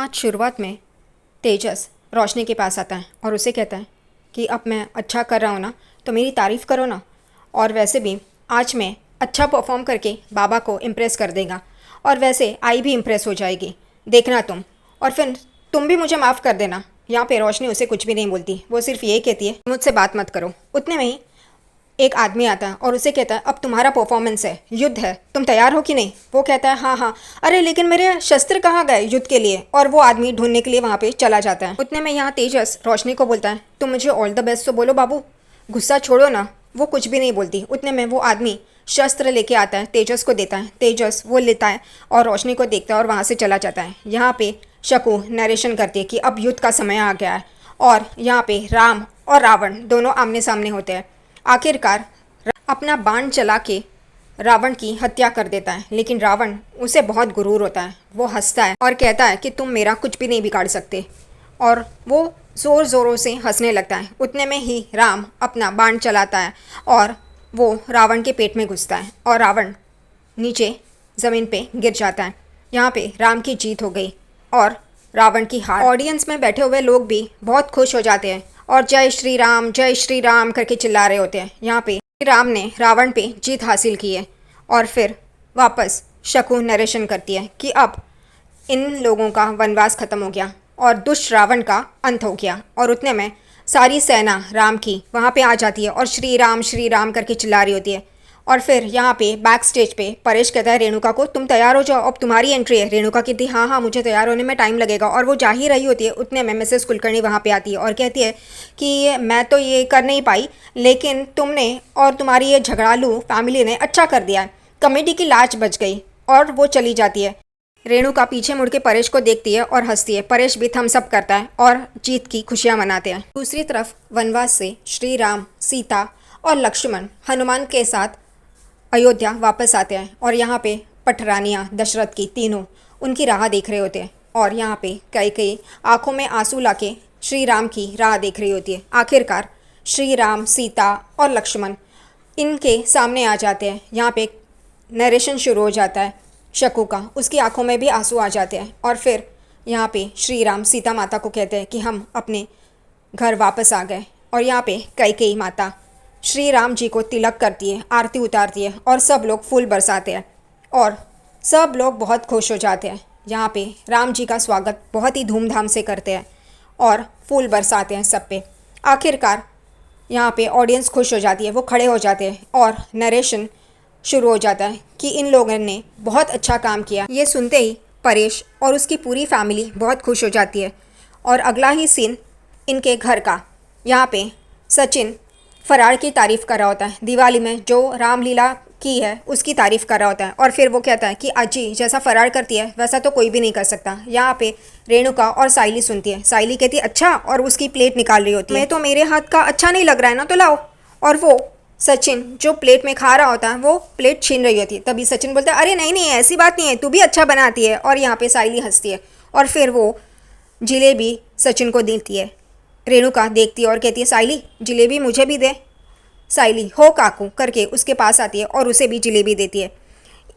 आज शुरुआत में तेजस रोशनी के पास आता है और उसे कहता है कि अब मैं अच्छा कर रहा हूँ ना, तो मेरी तारीफ़ करो ना। और वैसे भी आज मैं अच्छा परफॉर्म करके बाबा को इम्प्रेस कर देगा और वैसे आई भी इम्प्रेस हो जाएगी, देखना तुम। और फिर तुम भी मुझे माफ़ कर देना। यहाँ पे रोशनी उसे कुछ भी नहीं बोलती, वो सिर्फ ये कहती है मुझसे बात मत करो। उतने में ही एक आदमी आता है और उसे कहता है अब तुम्हारा परफॉर्मेंस है, युद्ध है, तुम तैयार हो कि नहीं। वो कहता है हाँ हाँ। अरे लेकिन मेरे शस्त्र कहाँ गए युद्ध के लिए। और वो आदमी ढूंढने के लिए वहाँ पे चला जाता है। उतने में यहाँ तेजस रोशनी को बोलता है तुम मुझे ऑल द बेस्ट तो बोलो बाबू, गुस्सा छोड़ो ना। वो कुछ भी नहीं बोलती। उतने में वो आदमी शस्त्र लेके आता है, तेजस को देता है। तेजस वो लेता है और रोशनी को देखता है और वहाँ से चला जाता है। यहाँ पे शकु नरेशन करती है कि अब युद्ध का समय आ गया है और यहाँ पे राम और रावण दोनों आमने सामने होते हैं। आखिरकार अपना बाण चला के रावण की हत्या कर देता है, लेकिन रावण उसे बहुत गुरूर होता है। वो हंसता है और कहता है कि तुम मेरा कुछ भी नहीं बिगाड़ सकते, और वो ज़ोर ज़ोरों से हंसने लगता है। उतने में ही राम अपना बाण चलाता है और वो रावण के पेट में घुसता है और रावण नीचे ज़मीन पे गिर जाता है। यहाँ पे राम की जीत हो गई और रावण की हार। ऑडियंस में बैठे हुए लोग भी बहुत खुश हो जाते हैं और जय श्री राम करके चिल्ला रहे होते हैं। यहाँ पे राम ने रावण पे जीत हासिल की है। और फिर वापस शकु नरेशन करती है कि अब इन लोगों का वनवास खत्म हो गया और दुष्ट रावण का अंत हो गया। और उतने में सारी सेना राम की वहाँ पे आ जाती है और श्री राम करके चिल्ला रही होती है। और फिर यहाँ पे बैक स्टेज पे परेश कहता है रेणुका को तुम तैयार हो जाओ, अब तुम्हारी एंट्री है। रेणुका कहती है हाँ हाँ मुझे तैयार होने में टाइम लगेगा। और वो जा ही रही होती है। उतने में मिसेस कुलकर्णी वहाँ पे आती है और कहती है कि मैं तो ये कर नहीं पाई, लेकिन तुमने और तुम्हारी ये झगड़ालू फैमिली ने अच्छा कर दिया है, कमेटी की लाज बच गई। और वो चली जाती है। रेणुका पीछे मुड़ के परेश को देखती है और हंसती है। परेश भी थम्स अप करता है और जीत की खुशियाँ मनाते हैं। दूसरी तरफ वनवास से श्री राम, सीता और लक्ष्मण हनुमान के साथ अयोध्या वापस आते हैं और यहाँ पे पटरानियाँ दशरथ की तीनों उनकी राह देख रहे होते हैं। और यहाँ पे कई कई आंखों में आंसू लाके श्री राम की राह देख रही होती है। आखिरकार श्री राम, सीता और लक्ष्मण इनके सामने आ जाते हैं। यहाँ पे नरेशन शुरू हो जाता है शकु का, उसकी आंखों में भी आंसू आ जाते हैं। और फिर यहाँ पे श्री राम सीता माता को कहते हैं कि हम अपने घर वापस आ गए। और यहाँ पे कई माता श्री राम जी को तिलक करती है, आरती उतारती है और सब लोग फूल बरसाते हैं और सब लोग बहुत खुश हो जाते हैं। यहाँ पे राम जी का स्वागत बहुत ही धूमधाम से करते हैं और फूल बरसाते हैं सब पे। आखिरकार यहाँ पे ऑडियंस खुश हो जाती है, वो खड़े हो जाते हैं और नरेशन शुरू हो जाता है कि इन लोगों ने बहुत अच्छा काम किया। ये सुनते ही परेश और उसकी पूरी फैमिली बहुत खुश हो जाती है। और अगला ही सीन इनके घर का। यहाँ पे सचिन फरार की तारीफ़ कर रहा होता है, दिवाली में जो रामलीला की है उसकी तारीफ़ कर रहा होता है। और फिर वो कहता है कि अजी जैसा फरार करती है वैसा तो कोई भी नहीं कर सकता। यहाँ पे रेणुका और साइली सुनती है। साइली कहती है अच्छा, और उसकी प्लेट निकाल रही होती है। मैं तो मेरे हाथ का अच्छा नहीं लग रहा है ना, तो लाओ। और वो सचिन जो प्लेट में खा रहा होता है वो प्लेट छीन रही होती है। तभी सचिन बोलता है अरे नहीं नहीं ऐसी बात नहीं है, तू भी अच्छा बनाती है। और यहाँ पे साइली हंसती है और फिर वो जलेबी सचिन को देती है। रेणुका देखती है और कहती है साइली जलेबी मुझे भी दे। साइली हो काकू करके उसके पास आती है और उसे भी जलेबी देती है।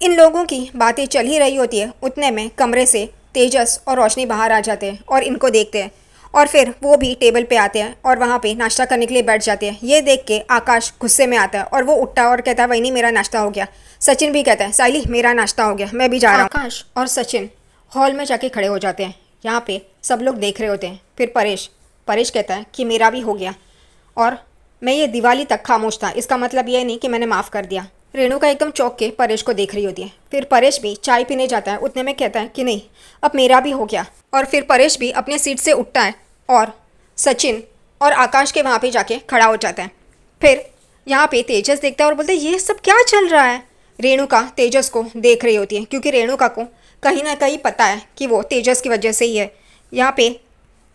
इन लोगों की बातें चल ही रही होती है। उतने में कमरे से तेजस और रोशनी बाहर आ जाते हैं और इनको देखते हैं। और फिर वो भी टेबल पे आते हैं और वहाँ पे नाश्ता करने के लिए बैठ जाते हैं। ये देख के आकाश गुस्से में आता है और वो उठता है और कहता है वही नहीं मेरा नाश्ता हो गया। सचिन भी कहता है साइली मेरा नाश्ता हो गया, मैं भी जा रहा हूँ। आकाश और सचिन हॉल में जाके खड़े हो जाते हैं। यहाँ पे सब लोग देख रहे होते हैं। फिर परेश कहता है कि मेरा भी हो गया और मैं ये दिवाली तक खामोश था, इसका मतलब ये नहीं कि मैंने माफ़ कर दिया। रेणुका एकदम चौंक के परेश को देख रही होती है। फिर परेश भी चाय पीने जाता है। उतने में कहता है कि नहीं अब मेरा भी हो गया। और फिर परेश भी अपने सीट से उठता है और सचिन और आकाश के वहाँ पे जाके खड़ा हो जाता है। फिर यहाँ पे तेजस देखता है और बोलता है ये सब क्या चल रहा है। रेणुका तेजस को देख रही होती है क्योंकि रेणुका को कहीं ना कहीं पता है कि वो तेजस की वजह से ही है। यहाँ पे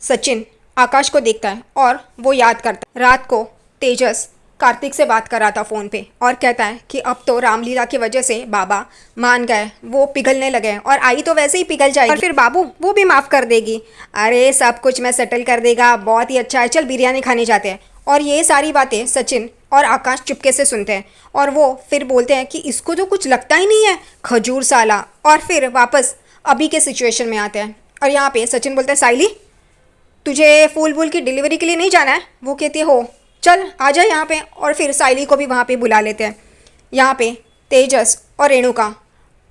सचिन आकाश को देखता है और वो याद करता है रात को तेजस कार्तिक से बात कर रहा था फ़ोन पे और कहता है कि अब तो रामलीला की वजह से बाबा मान गए, वो पिघलने लगे और आई तो वैसे ही पिघल जाएगी और फिर बाबू वो भी माफ़ कर देगी। अरे सब कुछ मैं सेटल कर देगा, बहुत ही अच्छा है, चल बिरयानी खाने जाते हैं। और ये सारी बातें सचिन और आकाश चुपके से सुनते हैं और वो फिर बोलते हैं कि इसको तो कुछ लगता ही नहीं है, खजूर साला। और फिर वापस अभी के सिचुएशन में आते हैं। और यहाँ पे सचिन बोलता है साइली तुझे फूल वूल की डिलीवरी के लिए नहीं जाना है? वो कहती है हो, चल आ जा यहाँ पे। और फिर साइली को भी वहाँ पे बुला लेते हैं। यहाँ पे तेजस और रेणुका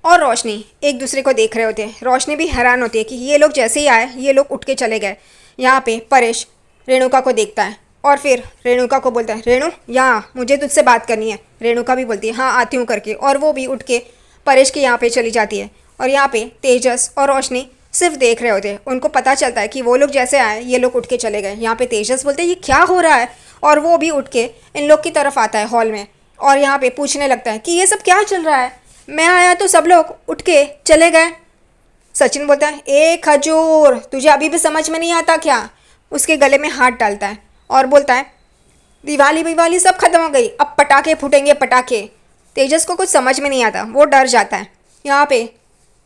और रोशनी एक दूसरे को देख रहे होते हैं। रोशनी भी हैरान होती है कि ये लोग जैसे ही आए ये लोग उठ के चले गए। यहाँ पे परेश रेणुका को देखता है और फिर रेणुका को बोलता है रेणु यहाँ मुझे तुझसे बात करनी है। रेणुका भी बोलती है हाँ आती हूँ करके, और वो भी उठ के परेश के यहाँ पे चली जाती है। और यहाँ पे तेजस और रोशनी सिर्फ देख रहे होते हैं। उनको पता चलता है कि वो लोग जैसे आए ये लोग उठ के चले गए। यहाँ पे तेजस बोलते हैं ये क्या हो रहा है, और वो भी उठ के इन लोग की तरफ आता है हॉल में, और यहाँ पे पूछने लगता है कि ये सब क्या चल रहा है, मैं आया तो सब लोग उठ के चले गए। सचिन बोलता है ए खजूर तुझे अभी भी समझ में नहीं आता क्या? उसके गले में हाथ डालता है और बोलता है दिवाली विवाली सब खत्म हो गई, अब पटाखे फूटेंगे पटाखे। तेजस को कुछ समझ में नहीं आता, वो डर जाता है। यहाँ पे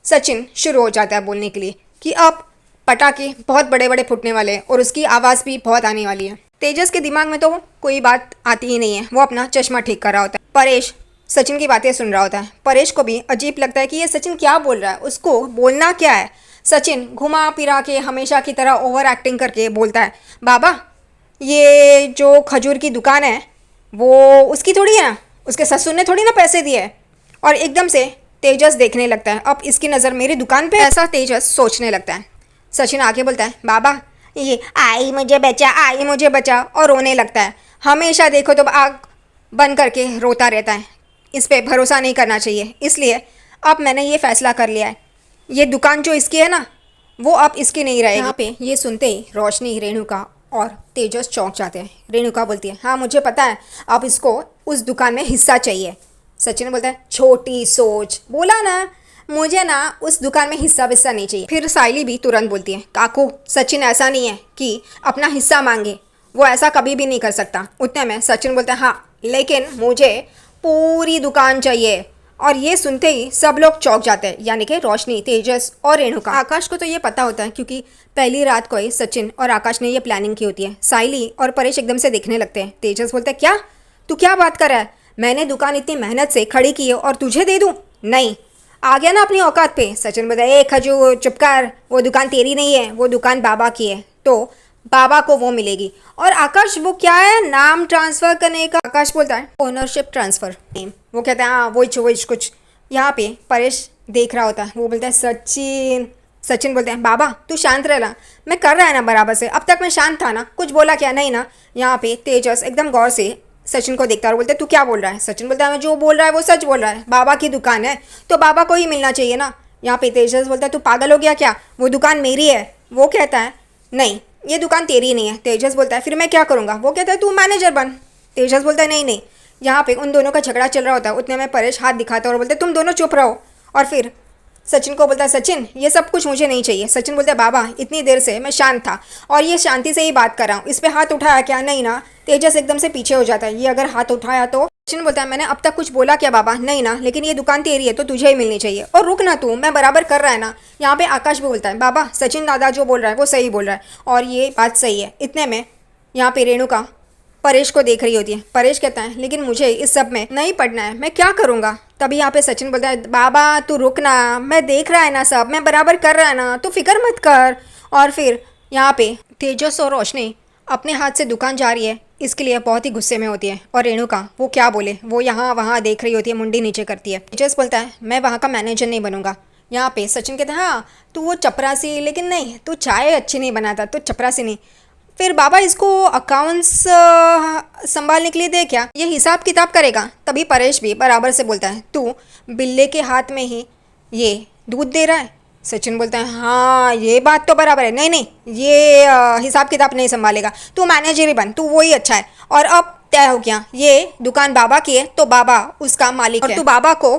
सचिन शुरू हो जाता है बोलने के लिए कि अब पटाखे बहुत बड़े बड़े फूटने वाले हैं और उसकी आवाज़ भी बहुत आने वाली है। तेजस के दिमाग में तो कोई बात आती ही नहीं है, वो अपना चश्मा ठीक कर रहा होता है। परेश सचिन की बातें सुन रहा होता है। परेश को भी अजीब लगता है कि ये सचिन क्या बोल रहा है, उसको बोलना क्या है। सचिन घुमा फिरा के हमेशा की तरह ओवर एक्टिंग करके बोलता है बाबा ये जो खजूर की दुकान है वो उसकी थोड़ी है ना, उसके ससुर ने थोड़ी ना पैसे दिए हैं। और एकदम से तेजस देखने लगता है अब इसकी नज़र मेरी दुकान पे, ऐसा तेजस सोचने लगता है। सचिन आके बोलता है बाबा ये आई मुझे बचा आई मुझे बचा, और रोने लगता है। हमेशा देखो तो आग बंद करके रोता रहता है। इस पर भरोसा नहीं करना चाहिए, इसलिए अब मैंने ये फ़ैसला कर लिया है ये दुकान जो इसकी है ना वो अब इसकी नहीं रहेगी। यहाँ पे ये सुनते ही रोशनी रेणुका और तेजस चौंक जाते हैं। रेणुका बोलती है हाँ मुझे पता है अब इसको उस दुकान में हिस्सा चाहिए। सचिन बोलता है छोटी सोच, बोला ना मुझे ना उस दुकान में हिस्सा विस्सा नहीं चाहिए। फिर साइली भी तुरंत बोलती है काकू सचिन ऐसा नहीं है कि अपना हिस्सा मांगे, वो ऐसा कभी भी नहीं कर सकता। उतने में सचिन बोलता है हाँ लेकिन मुझे पूरी दुकान चाहिए। और ये सुनते ही सब लोग चौंक जाते हैं, यानी कि रोशनी तेजस और रेणुका। आकाश को तो ये पता होता है क्योंकि पहली रात को ही सचिन और आकाश ने ये प्लानिंग की होती है। साइली और परेश एकदम से देखने लगते हैं। तेजस बोलता है क्या तू क्या बात कर रहा है, मैंने दुकान इतनी मेहनत से खड़ी की है और तुझे दे दूँ? नहीं आ गया ना अपनी औकात पे। सचिन बोलता है ए खजूर चुप कर, वो दुकान तेरी नहीं है वो दुकान बाबा की है, तो बाबा को वो मिलेगी। और आकाश वो क्या है नाम ट्रांसफ़र करने का? आकाश बोलता है ओनरशिप ट्रांसफ़र नेम। वो कहता है हाँ वही कुछ। यहाँ पे परेश देख रहा होता है, वो बोलता है सचिन। सचिन बोलते हैं बाबा तू शांत रहना, मैं कर रहा है ना बराबर से, अब तक मैं शांत था ना, कुछ बोला क्या नहीं ना। यहाँ पे तेजस एकदम गौर से सचिन को देखता है और बोलते तू क्या बोल रहा है? सचिन बोलता है जो बोल रहा है वो सच बोल रहा है, बाबा की दुकान है तो बाबा को ही मिलना चाहिए ना। यहाँ पे तेजस बोलता है तू पागल हो गया क्या, वो दुकान मेरी है। वो कहता है नहीं ये दुकान तेरी नहीं है। तेजस बोलता है फिर मैं क्या करूँगा? वो कहता है तू मैनेजर बन। तेजस बोलता है नहीं नहीं। यहाँ पे उन दोनों का झगड़ा चल रहा होता है, उतने में परेश हाथ दिखाता है और बोलते तुम दोनों चुप रहो। और फिर सचिन को बोलता है सचिन ये सब कुछ मुझे नहीं चाहिए। सचिन बोलता है बाबा इतनी देर से मैं शांत था और ये शांति से ही बात कर रहा हूँ, इस पर हाथ उठाया क्या? नहीं ना। तेजस एकदम से पीछे हो जाता है, ये अगर हाथ उठाया तो। सचिन बोलता है मैंने अब तक कुछ बोला क्या बाबा? नहीं ना, लेकिन ये दुकान तेरी है तो तुझे ही मिलनी चाहिए। और रुक ना तू, मैं बराबर कर रहा है ना। यहाँ पे आकाश भी बोलता है बाबा सचिन दादा जो बोल रहा है वो सही बोल रहा है और ये बात सही है। इतने में यहाँ पे रेणुका परेश को देख रही होती है। परेश कहता है लेकिन मुझे इस सब में नहीं पढ़ना है, मैं क्या करूँगा? तभी यहाँ पे सचिन बोलता है बाबा तू रुक ना, मैं देख रहा है ना सब, मैं बराबर कर रहा है ना, तू फिक्र मत कर। और फिर यहाँ पे तेजस और रोशनी अपने हाथ से दुकान जा रही है, इसके लिए बहुत ही गुस्से में होती है। और रेणुका वो क्या बोले, वो यहाँ वहाँ देख रही होती है, मुंडी नीचे करती है। तेजस बोलता है मैं वहाँ का मैनेजर नहीं बनूंगा। यहाँ पे सचिन कहते हैं हाँ तू वो चपरासी, लेकिन नहीं तू चाय अच्छी नहीं बनाता, तू चपरासी नहीं। फिर बाबा इसको अकाउंट्स संभालने के लिए दे क्या, ये हिसाब किताब करेगा। तभी परेश भी बराबर से बोलता है तू बिल्ले के हाथ में ही ये दूध दे रहा है। सचिन बोलता है हाँ ये बात तो बराबर है, नहीं नहीं ये हिसाब किताब नहीं संभालेगा, तू मैनेजर ही बन, तू वो ही अच्छा है। और अब तय हो गया ये दुकान बाबा की है तो बाबा उसका मालिक है और तू बाबा को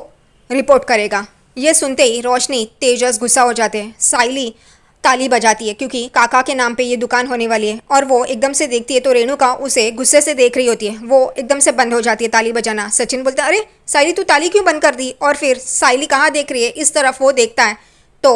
रिपोर्ट करेगा। ये सुनते ही रोशनी तेजस गुस्सा हो जाते हैं। साइली ताली बजाती है क्योंकि काका के नाम पे ये दुकान होने वाली है और वो एकदम से देखती है तो रेणुका उसे गुस्से से देख रही होती है, वो एकदम से बंद हो जाती है ताली बजाना। सचिन बोलता है अरे साइली तू ताली क्यों बंद कर दी? और फिर साइली कहाँ देख रही है, इस तरफ वो देखता है तो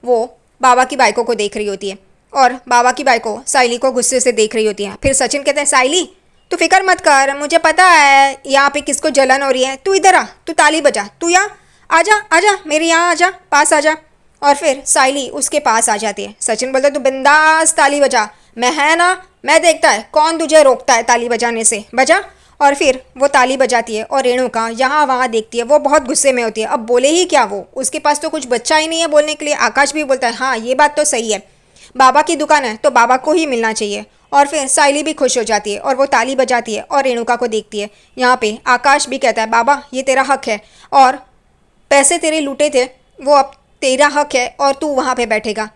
वो बाबा की बाइकों को देख रही होती है और बाबा की बाइको साइली को गुस्से से देख रही होती है। फिर सचिन कहते हैं साइली तू फिक्र मत कर, मुझे पता है यहाँ पे किसको जलन हो रही है, तू इधर आ, तू ताली बजा, तू यहाँ आजा आजा मेरे यहाँ आजा, पास आजा। और फिर साइली उसके पास आ जाती है। सचिन बोलता है तू बिंदास ताली बजा, मैं है ना, मैं देखता है कौन तुझे रोकता है ताली बजाने से, बजा। और फिर वो ताली बजाती है और रेणुका यहाँ वहाँ देखती है। वो बहुत गुस्से में होती है, अब बोले ही क्या, वो उसके पास तो कुछ बच्चा ही नहीं है बोलने के लिए। आकाश भी बोलता है हाँ ये बात तो सही है, बाबा की दुकान है तो बाबा को ही मिलना चाहिए। और फिर साइली भी खुश हो जाती है और वो ताली बजाती है और रेणुका को देखती है। यहाँ पे आकाश भी कहता है बाबा ये तेरा हक है, और पैसे तेरे लूटे थे वो अब तेरा हक है और तू वहाँ पे बैठेगा।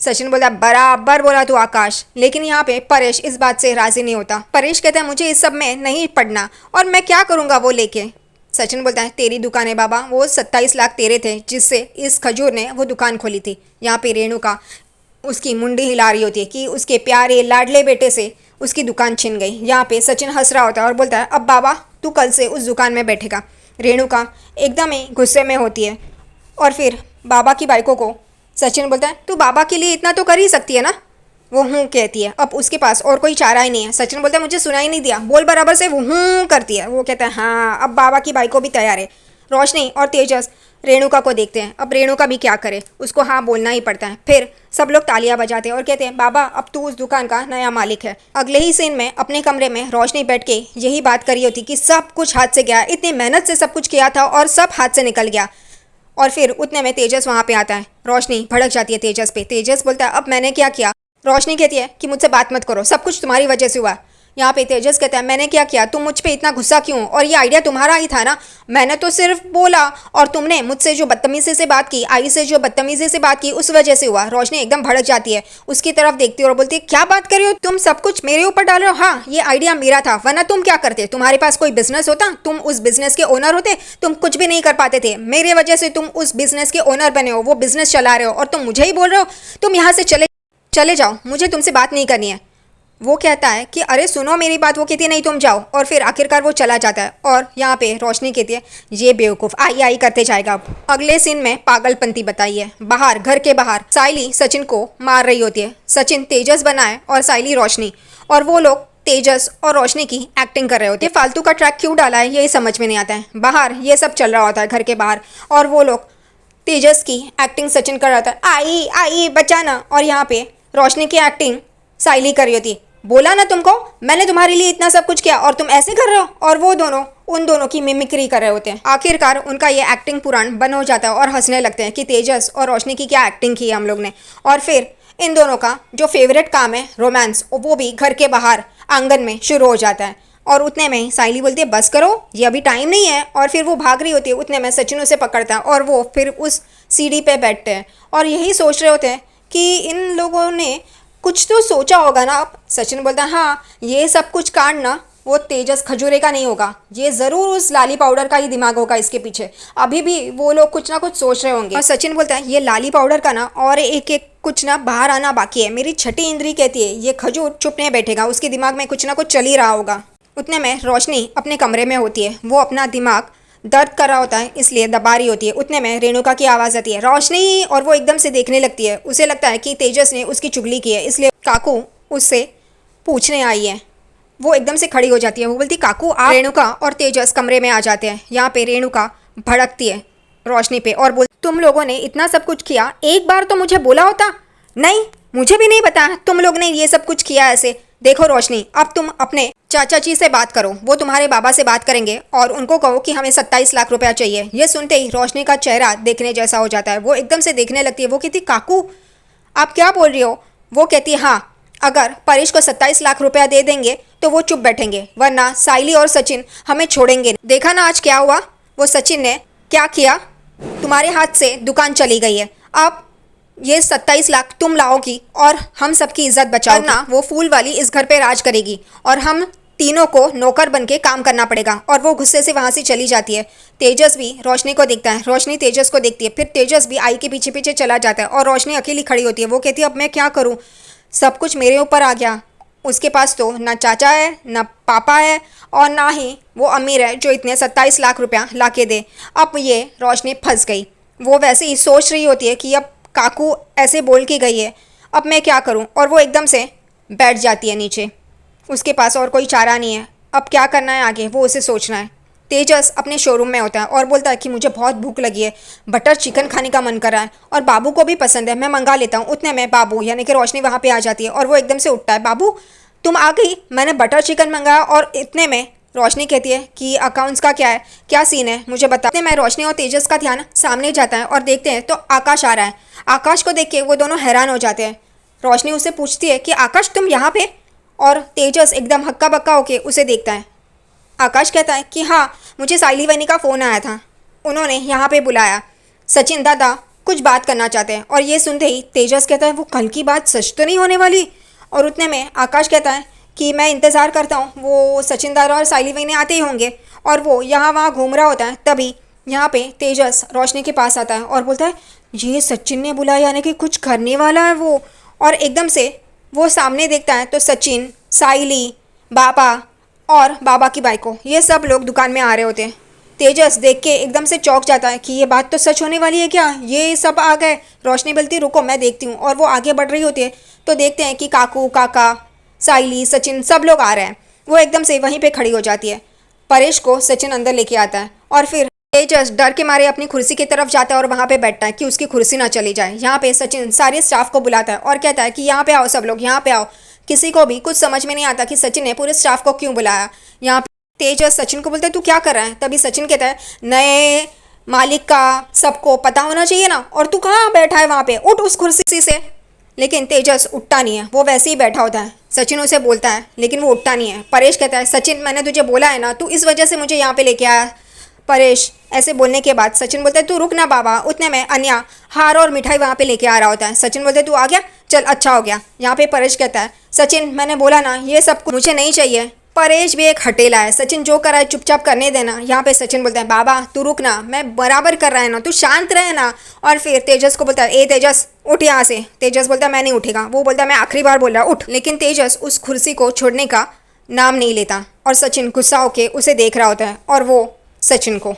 सचिन बोला बराबर बोला तू आकाश। लेकिन यहाँ पे परेश इस बात से राजी नहीं होता। परेश कहता है मुझे इस सब में नहीं पढ़ना और मैं क्या करूँगा वो लेके। सचिन बोलता है तेरी दुकान है बाबा, वो 27 लाख तेरे थे जिससे इस खजूर ने वो दुकान खोली थी। यहाँ पे रेणुका उसकी मुंडी हिला रही होती है कि उसके प्यारे लाडले बेटे से उसकी दुकान छिन गई। यहाँ पे सचिन हंस रहा होता है और बोलता है अब बाबा तू कल से उस दुकान में बैठेगा। रेणुका एकदम ही गुस्से में होती है और फिर बाबा की बाइकों को सचिन बोलता है तू बाबा के लिए इतना तो कर ही सकती है ना। वो हूँ कहती है, अब उसके पास और कोई चारा ही नहीं है। सचिन बोलता है मुझे सुनाई नहीं दिया, बोल बराबर से। वो हूँ करती है। वो कहता है हाँ अब बाबा की बाइकों भी तैयार है। रोशनी और तेजस रेणुका को देखते हैं। अब रेणुका भी क्या करे, उसको हाँ बोलना ही पड़ता है। फिर सब लोग तालियां बजाते हैं और कहते हैं बाबा अब तू उस दुकान का नया मालिक है। अगले ही सीन में अपने कमरे में रोशनी बैठ के यही बात करी होती कि सब कुछ हाथ से गया, इतनी मेहनत से सब कुछ किया था और सब हाथ से निकल गया। और फिर उतने में तेजस वहाँ पे आता है। रोशनी भड़क जाती है तेजस पे। तेजस बोलता है अब मैंने क्या किया। रोशनी कहती है कि मुझसे बात मत करो, सब कुछ तुम्हारी वजह से हुआ। यहाँ पे तेजस कहता है मैंने क्या किया, तुम मुझ पे इतना गुस्सा क्यों, और ये आइडिया तुम्हारा ही था ना, मैंने तो सिर्फ बोला और तुमने मुझसे जो बदतमीजी से बात की, आई से जो बदतमीजी से बात की उस वजह से हुआ। रोशनी एकदम भड़क जाती है, उसकी तरफ देखती है और बोलती है क्या बात कर रही हो तुम, सब कुछ मेरे ऊपर डाल रहे हो। हाँ ये आइडिया मेरा था, वरना तुम क्या करते, तुम्हारे पास कोई बिजनेस होता, तुम उस बिजनेस के ओनर होते, तुम कुछ भी नहीं कर पाते थे। मेरे वजह से तुम उस बिजनेस के ओनर बने हो, वो बिजनेस चला रहे हो और तुम मुझे ही बोल रहे हो तुम यहाँ से चले जाओ, मुझे तुमसे बात नहीं करनी है। वो कहता है कि अरे सुनो मेरी बात। वो कहती है नहीं तुम जाओ, और फिर आखिरकार वो चला जाता है। और यहाँ पे रोशनी कहती है ये बेवकूफ़ आई आई करते जाएगा। अब अगले सीन में पागलपंती बताई है। बाहर घर के बाहर साइली सचिन को मार रही होती है। सचिन तेजस बना है और साइली रोशनी, और वो लोग तेजस और रोशनी की एक्टिंग कर रहे होते हैं। फालतू का ट्रैक क्यों डाला है यही समझ में नहीं आता है। बाहर ये सब चल रहा होता है घर के बाहर, और वो लोग तेजस की एक्टिंग सचिन कर रहा था आई आई बचाना, और यहाँ पे रोशनी की एक्टिंग साइली कर रही होती। बोला ना तुमको मैंने तुम्हारे लिए इतना सब कुछ किया और तुम ऐसे कर रहे हो। और वो दोनों उन दोनों की मिमिक्री कर रहे होते हैं। आखिरकार उनका ये एक्टिंग पुराण बन हो जाता है और हंसने लगते हैं कि तेजस और रोशनी की क्या एक्टिंग की है हम लोग ने। और फिर इन दोनों का जो फेवरेट काम है रोमांस, वो भी घर के बाहर आंगन में शुरू हो जाता है। और उतने में ही साइली बोलती है बस करो ये अभी टाइम नहीं है, और फिर वो भाग रही होती है। उतने में सचिन उसे पकड़ता है और वो फिर उस सीढ़ी पे बैठते हैं और यही सोच रहे होते हैं कि इन लोगों ने कुछ तो सोचा होगा ना। अब सचिन बोलता है हाँ ये सब कुछ कांड ना वो तेजस खजूरे का नहीं होगा, ये ज़रूर उस लाली पाउडर का ही दिमाग होगा इसके पीछे। अभी भी वो लोग कुछ ना कुछ सोच रहे होंगे। और सचिन बोलता है ये लाली पाउडर का ना और एक एक कुछ ना बाहर आना बाकी है। मेरी छठी इंद्री कहती है ये खजूर चुप नहीं बैठेगा, उसके दिमाग में कुछ ना कुछ चल ही रहा होगा। उतने में रोशनी अपने कमरे में होती है, वो अपना दिमाग दर्द कर रहा होता है इसलिए दबा रही होती है। उतने में रेणुका की आवाज़ आती है रोशनी, और वो एकदम से देखने लगती है। उसे लगता है कि तेजस ने उसकी चुगली की है, इसलिए काकू उससे पूछने आई है। वो एकदम से खड़ी हो जाती है, वो बोलती काकू आप। रेणुका और तेजस कमरे में आ जाते हैं। यहाँ पे रेणुका भड़कती है रोशनी पे और बोल तुम लोगों ने इतना सब कुछ किया, एक बार तो मुझे बोला होता। नहीं मुझे भी नहीं पता तुम लोग ने ये सब कुछ किया ऐसे। देखो रोशनी अब तुम अपने चाचा जी से बात करो, वो तुम्हारे बाबा से बात करेंगे और उनको कहो कि हमें 27 लाख रुपया चाहिए। ये सुनते ही रोशनी का चेहरा देखने जैसा हो जाता है, वो एकदम से देखने लगती है। वो कहती काकू आप क्या बोल रही हो। वो कहती है हाँ अगर परेश को 27 लाख रुपया दे देंगे तो वो चुप बैठेंगे, वरना साइली और सचिन हमें छोड़ेंगे। देखा ना आज क्या हुआ, वो सचिन ने क्या किया, तुम्हारे हाथ से दुकान चली गई है। अब ये 27 लाख तुम लाओगी और हम सबकी इज्जत बचाओगी, वरना वो फूल वाली इस घर पे राज करेगी और हम तीनों को नौकर बन के काम करना पड़ेगा। और वो गुस्से से वहाँ से चली जाती है। तेजस भी रोशनी को देखता है, रोशनी तेजस को देखती है, फिर तेजस भी आई के पीछे पीछे चला जाता है और रोशनी अकेली खड़ी होती है। वो कहती है अब मैं क्या करूँ, सब कुछ मेरे ऊपर आ गया। उसके पास तो ना चाचा है ना पापा है और ना ही वो अमीर है जो इतने 27 लाख रुपया ला के दे। अब ये रोशनी फंस गई। वो वैसे ही सोच रही होती है कि अब काकू ऐसे बोल के गई है, अब मैं क्या करूं। और वो एकदम से बैठ जाती है नीचे। उसके पास और कोई चारा नहीं है, अब क्या करना है आगे वो उसे सोचना है। तेजस अपने शोरूम में होता है और बोलता है कि मुझे बहुत भूख लगी है, बटर चिकन खाने का मन कर रहा है और बाबू को भी पसंद है, मैं मंगा लेता हूँ। उतने में बाबू यानी कि रोशनी वहाँ पे आ जाती है और वो एकदम से उठता है, बाबू तुम आ गई, मैंने बटर चिकन मंगाया। और इतने में रोशनी कहती है कि अकाउंट्स का क्या है, क्या सीन है, मुझे बता। इतने में रोशनी और तेजस का ध्यान सामने जाता है और देखते हैं तो आकाश आ रहा है। आकाश को देख के वो दोनों हैरान हो जाते हैं। रोशनी उससे पूछती है कि आकाश तुम यहाँ पे, और तेजस एकदम हक्का बक्का होके उसे देखता है। आकाश कहता है कि हाँ, मुझे साइली वैनी का फ़ोन आया था, उन्होंने यहाँ पे बुलाया, सचिन दादा कुछ बात करना चाहते हैं। और ये सुनते ही तेजस कहता है वो कल की बात सच तो नहीं होने वाली। और उतने में आकाश कहता है कि मैं इंतज़ार करता हूँ, वो सचिन दादा और साइली वैनी आते ही होंगे। और वो यहाँ वहाँ घूम रहा होता है, तभी यहाँ पे तेजस रोशनी के पास आता है और बोलता है ये सचिन ने बुलाया, यानी कि कुछ करने वाला है वो। और एकदम से वो सामने देखता है तो सचिन, साइली, बाबा और बाबा की बाइको, ये सब लोग दुकान में आ रहे होते हैं। तेजस देख के एकदम से चौंक जाता है कि ये बात तो सच होने वाली है क्या, ये सब आ गए। रोशनी बोलती रुको मैं देखती हूँ, और वो आगे बढ़ रही होती है तो देखते हैं कि काकू, काका, साइली, सचिन सब लोग आ रहे हैं। वो एकदम से वहीं पे खड़ी हो जाती है। परेश को सचिन अंदर लेके आता है और फिर तेजस डर के मारे अपनी कुर्सी की तरफ जाता है और वहाँ पे बैठता है कि उसकी कुर्सी ना चली जाए। यहाँ पे सचिन सारे स्टाफ को बुलाता है और कहता है कि यहाँ पे आओ सब लोग, यहाँ पे आओ। किसी को भी कुछ समझ में नहीं आता कि सचिन ने पूरे स्टाफ को क्यों बुलाया। यहाँ पे तेजस सचिन को बोलता है तू क्या कर रहा है। तभी सचिन कहता है नए मालिक का सबको पता होना चाहिए ना, और तू कहाँ बैठा है वहाँ पे, उठ उस कुर्सी से। लेकिन तेजस उठता नहीं है, वो वैसे ही बैठा होता है। सचिन उसे बोलता है लेकिन वो उठता नहीं है। परेश कहता है सचिन मैंने तुझे बोला है ना, तू इस वजह से मुझे यहाँ पे लेके आया। परेश ऐसे बोलने के बाद सचिन बोलता है तू रुक ना बाबा। उतने में अन्या हार और मिठाई वहाँ पे लेके आ रहा होता है। सचिन बोलते तू आ गया, चल अच्छा हो गया। यहाँ पे परेश कहता है सचिन मैंने बोला ना ये सब कुछ मुझे नहीं चाहिए। परेश भी एक हटेला है, सचिन जो करा है चुपचाप करने देना। यहाँ पे सचिन बोलता है बाबा तू रुक ना, मैं बराबर कर रहा है ना, तू शांत रहे ना। और फिर तेजस को बोलता है ए तेजस उठ यहाँ से। तेजस बोलता है मैं नहीं उठेगा। वो बोलता है मैं आखिरी बार बोल रहा उठ। लेकिन तेजस उस कुर्सी को छोड़ने का नाम नहीं लेता और सचिन गुस्सा होके उसे देख रहा होता है और वो सचिन को